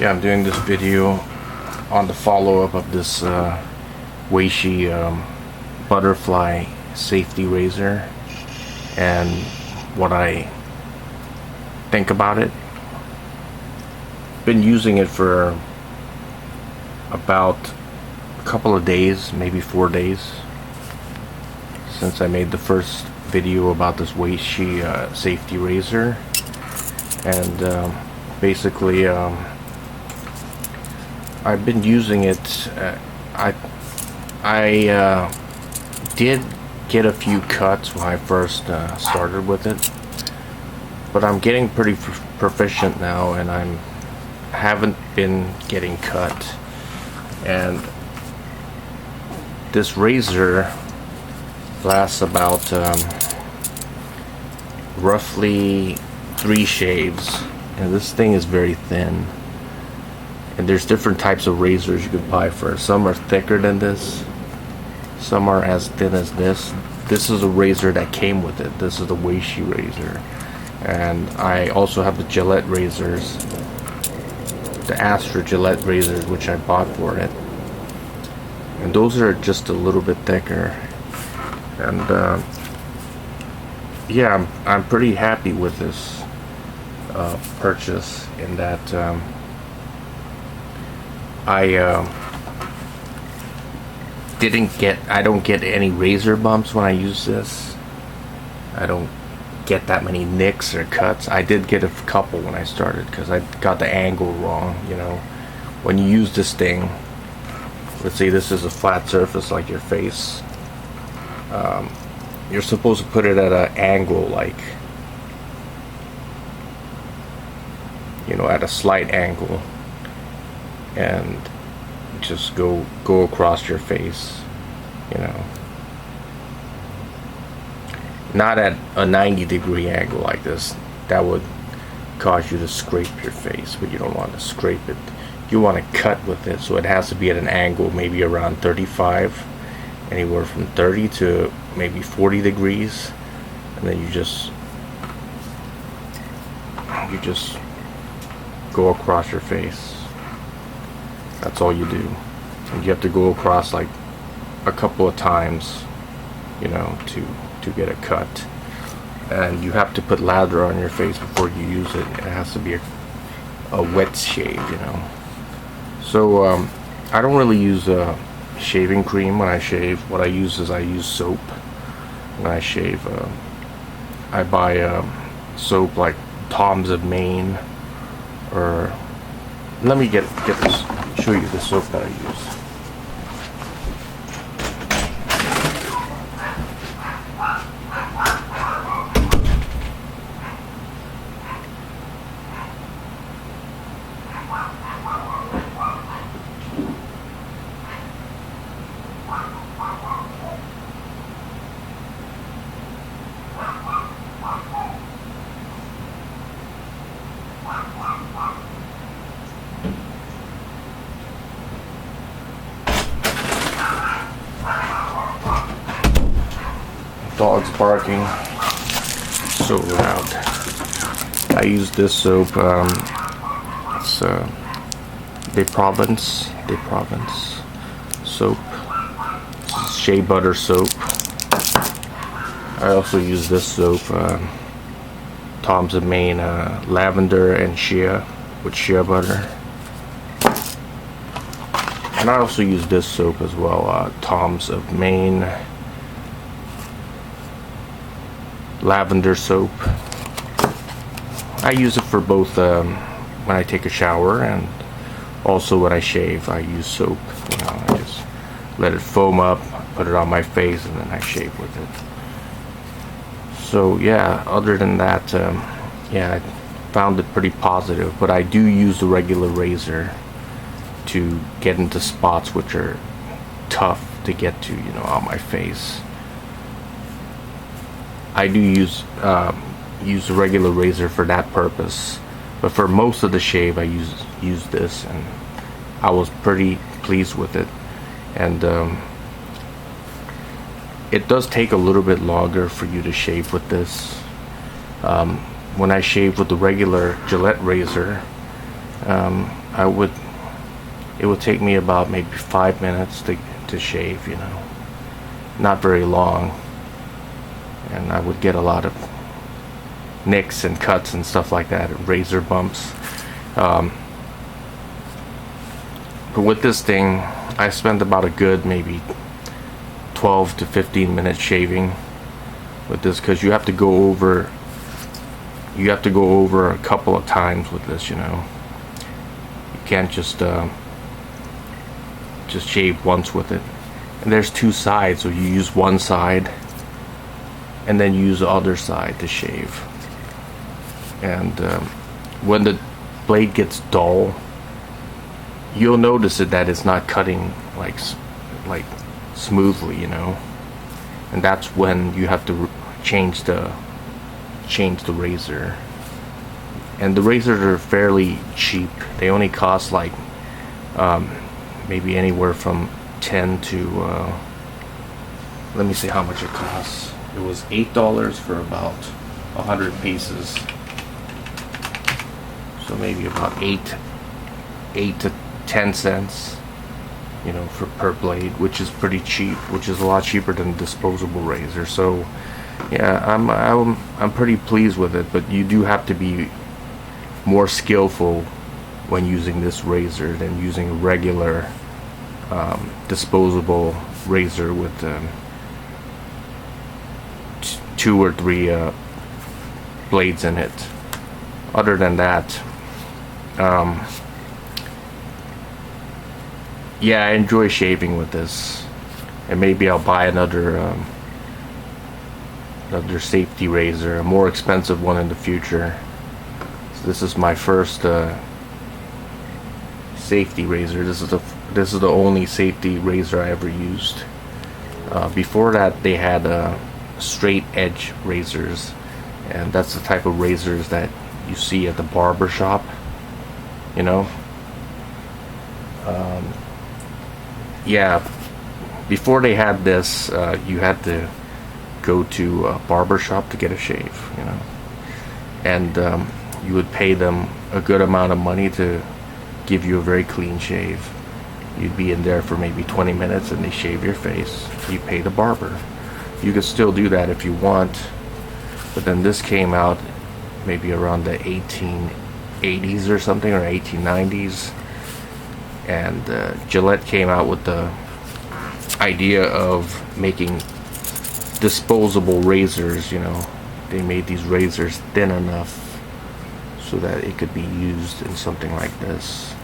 Yeah, I'm doing this video on the follow-up of this Weishi butterfly safety razor and what I think about it. Been using it for about a couple of days, maybe 4 days, since I made the first video about this Weishi safety razor. And basically I've been using it. I did get a few cuts when I first started with it, but I'm getting pretty proficient now, and I haven't been getting cut. And this razor lasts about roughly 3 shaves, and this thing is very thin. And there's different types of razors you could buy for it. Some are thicker than this, some are as thin as this. This is a razor that came with it. This is the Weishi razor. And I also have the Gillette razors, the Astra Gillette razors, which I bought for it, and those are just a little bit thicker. And yeah, I'm pretty happy with this purchase, in that I don't get any razor bumps when I use this. I don't get that many nicks or cuts. I did get a couple when I started because I got the angle wrong. You know, when you use this thing, let's say this is a flat surface like your face, you're supposed to put it at an angle, like, you know, at a slight angle, and just go across your face, you know, not at a 90-degree angle like this. That would cause you to scrape your face, but you don't want to scrape it. You want to cut with it, so it has to be at an angle maybe around 35, anywhere from 30 to maybe 40 degrees, and then you just go across your face. That's all you do. And you have to go across like a couple of times, you know, to get a cut. And you have to put lather on your face before you use it. It has to be a wet shave, you know. So I don't really use shaving cream when I shave. What I use is I use soap when I shave. I buy soap like Tom's of Maine, or let me get this, show you the soap that I use. Dog's barking so loud. I use this soap. It's De Provence soap. It's shea butter soap. I also use this soap, Tom's of Maine lavender and shea, with shea butter. And I also use this soap as well, Tom's of Maine lavender soap. I use it for both when I take a shower, and also when I shave. I use soap. You know, I just let it foam up, put it on my face, and then I shave with it. So yeah, other than that, yeah, I found it pretty positive. But I do use the regular razor to get into spots which are tough to get to, you know, on my face. I do use the regular razor for that purpose, but for most of the shave I use this, and I was pretty pleased with it. And it does take a little bit longer for you to shave with this. When I shave with the regular Gillette razor, it would take me about maybe 5 minutes to shave, you know, not very long, and I would get a lot of nicks and cuts and stuff like that, and razor bumps. But with this thing, I spent about a good maybe 12 to 15 minutes shaving with this, because you have to go over a couple of times with this, you know. You can't just shave once with it. And there's two sides, so you use one side and then use the other side to shave. And when the blade gets dull, you'll notice that it's not cutting like smoothly, you know. And that's when you have to change the razor. And the razors are fairly cheap. They only cost like maybe anywhere from 10 to let me see how much it costs. It was $8 for about 100 pieces, so maybe about 8 to 10 cents, you know, per blade, which is pretty cheap, which is a lot cheaper than disposable razor. So yeah, I'm pretty pleased with it, but you do have to be more skillful when using this razor than using a regular disposable razor with 2 or 3 blades in it. Other than that, yeah, I enjoy shaving with this, and maybe I'll buy another safety razor, a more expensive one in the future. So this is my first safety razor. This is the only safety razor I ever used. Before that, they had straight edge razors, and that's the type of razors that you see at the barber shop, you know. Yeah, before they had this, you had to go to a barber shop to get a shave, you know, and you would pay them a good amount of money to give you a very clean shave. You'd be in there for maybe 20 minutes and they shave your face. You pay the barber. You could still do that if you want, but then this came out maybe around the 1880s or something, or 1890s, and Gillette came out with the idea of making disposable razors. You know, they made these razors thin enough so that it could be used in something like this.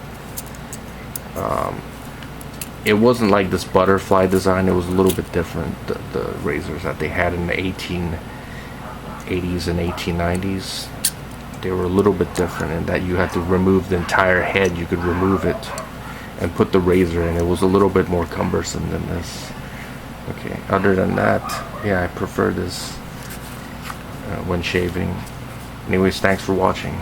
It wasn't like this butterfly design. It was a little bit different. The razors that they had in the 1880s and 1890s, they were a little bit different in that you had to remove the entire head. You could remove it and put the razor in. It was a little bit more cumbersome than this. Okay, other than that, yeah, I prefer this when shaving. Anyways, thanks for watching.